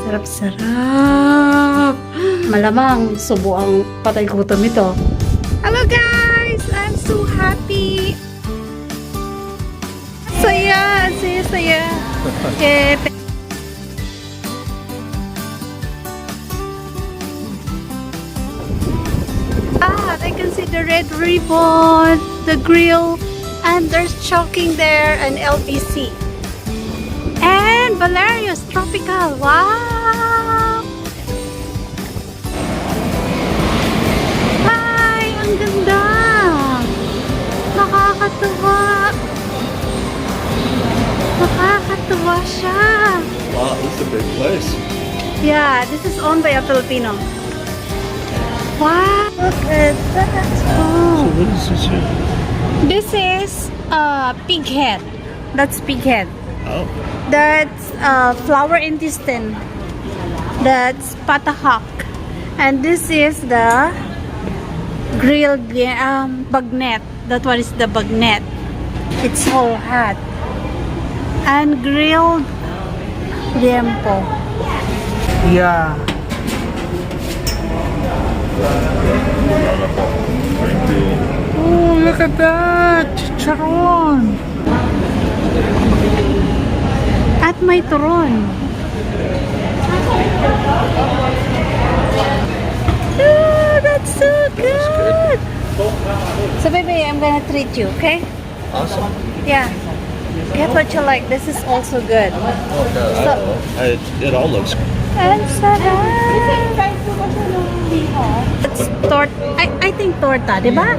Sarap-sarap. Malamang subo ang patay gutom ito. Hello guys! I'm so happy. Saya! Saya! Okay. I can see the red ribbon, the grill, and there's choking there, and LBC. And Valerius Tropical. Wow! Hi! Ang ganda! Nakakatuwa! Nakakatuwa siya! Wow, this is a big place. Yeah, this is owned by a Filipino. Wow! Look at that! Oh. What is this here? This is pig head. That's pig head. Oh. That's flower intestine. That's patahak. And this is the grilled bagnet. That one is the bagnet. It's whole hat. And grilled liempo. Yeah. Oh, look at that! Chicharon! At may turon. Oh, that's so good! So baby, I'm gonna treat you, okay? Awesome. Yeah. Get what you like. This is also good. It all looks good. Ang sarap! It's I think torta, di ba?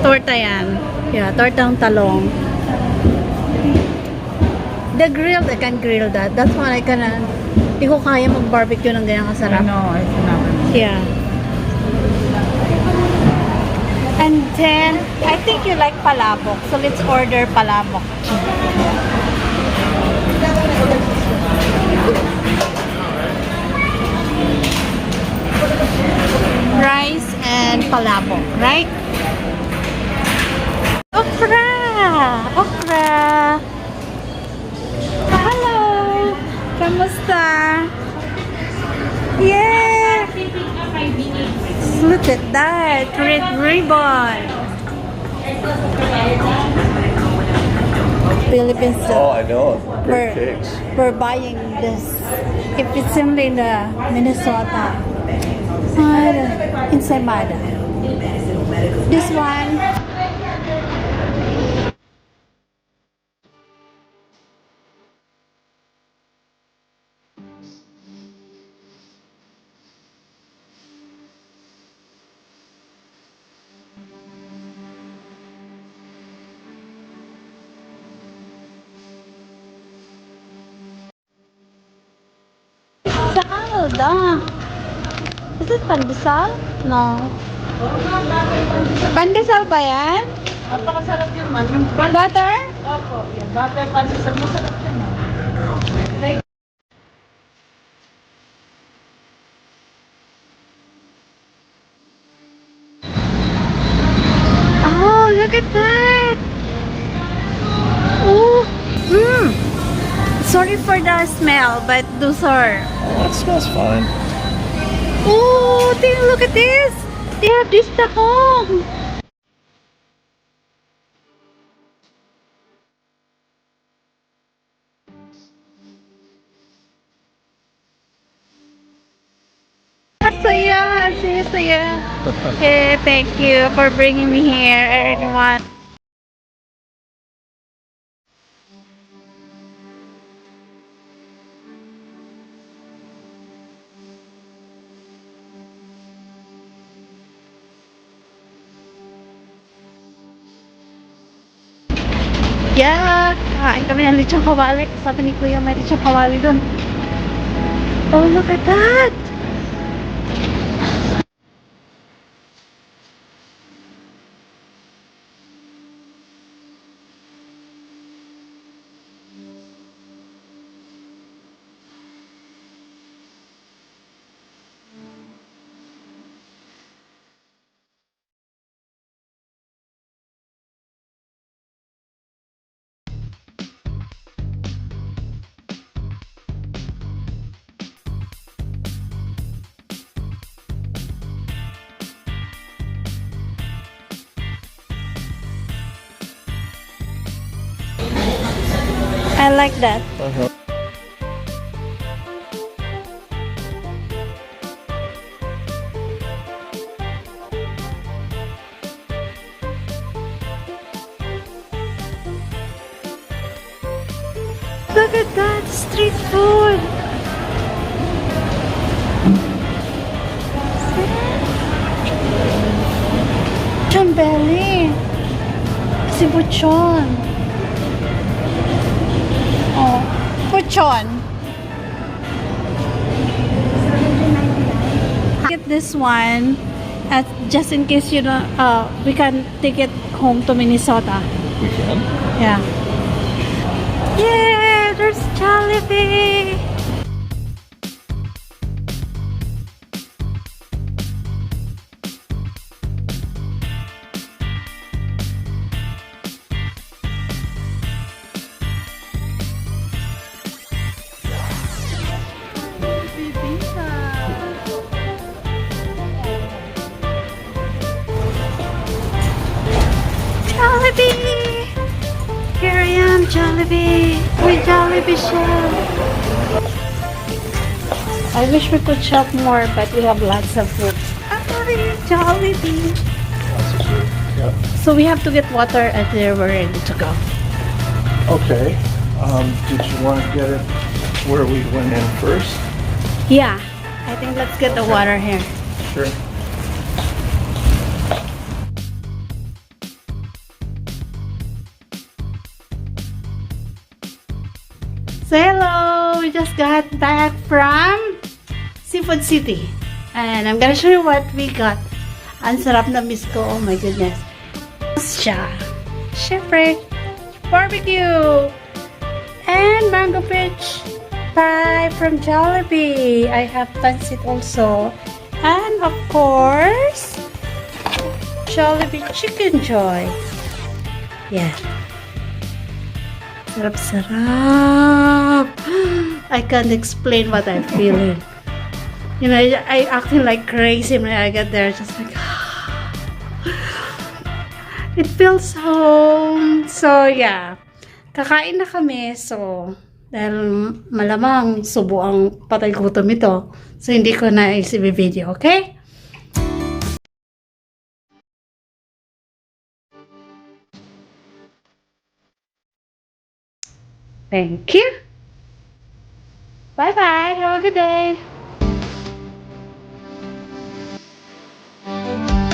Torta yan. Yeah, tortang talong. The grilled, I can grill that. That's one I can, di ko kaya mag-barbecue ng ganyan kasarap. No, I cannot. Yeah. And then, I think you like palabok. So let's order palabok. Rice and palabok, right? Okra! Okra! Hello! Kamusta? Yeah! Look at that! Red ribbon! Philippines. Oh, I know. We're, Great cakes. we're buying this. If it's only in the Minnesota. Ensaymada. This one. Salda. Is it pandesal? No. Pandesal ba yan? Napakasarap yun man. Yung Butter? Opo, yung butter panisal mo sarap yun. Oh, look at that! Oh, sorry for the smell, but those are. Oh, that smells fine. Oh, look at this! They have this tahong! Saya! Saya! Okay, thank you for bringing me here, everyone. Yeah! Kain kami ng lechong kawali. Sabi ni Kuya, may lechong kawali dun. Oh, look at that! I like that. Uh-huh. Look at that street food. Lechon belly. Si Buchon. Oh, Buchon. Get this one, just in case you don't. We can take it home to Minnesota. We can? Yeah. Yeah, there's Jollibee. Jollibee! Here I am, Jollibee! With Jollibee shop! I wish we could shop more, but we have lots of food. Jollibee! Yep. So we have to get water and then we're ready to go. Okay. Did you want to get it where we went in first? Yeah, I think let's get the water here. Sure. So hello! We just got back from Seafood City. And I'm gonna show you what we got. Ang sarap na miss ko. Oh my goodness. Siya. Syempre, barbecue. And mango peach pie from Jollibee. I have pancit also. And of course, Jollibee Chicken Joy. Yeah. Sarap-sarap. I can't explain what I'm feeling. You know, I acting like crazy when I get there. Just like, it feels home. So, yeah. Kakain na kami. So, dahil malamang subo ang patay gutom ito. So, hindi ko na i-video. Okay? Thank you. Bye-bye. Have a good day.